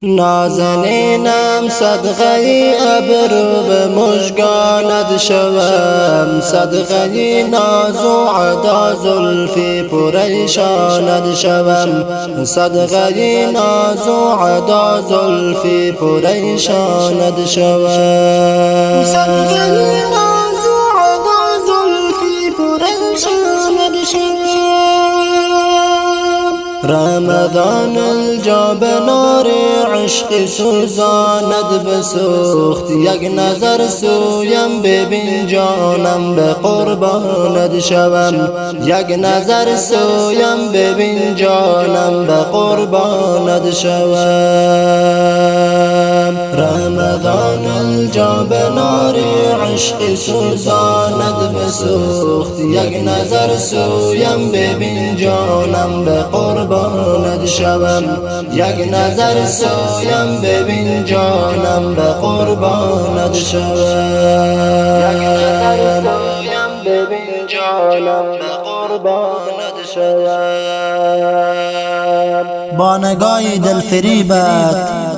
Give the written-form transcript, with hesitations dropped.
نازنینم صدقه ابرو به مژگانت شوم، صدقه ناز و عدا زلفی پریشانت شوم، صدقه ناز و عدا زلفی پریشانت شوم، صدقه ناز و عدا زلفی پریشانت شوم. رمضان الجا به نار عشق سوزاند بسوخت، یک نظر سویم ببین جانم به قربانت شوم، یک نظر سویم ببین جانم به قربانت شوم. رمضان الجا به نار عشق سوزاند بسوخت، یک نظر سویم ببین جانم به قربانت شوم، یک نظر سویم ببین جانم به قربانت شوم، یک نظر سویم ببین جانم به قربانت شوم. با نگاه دلفریبت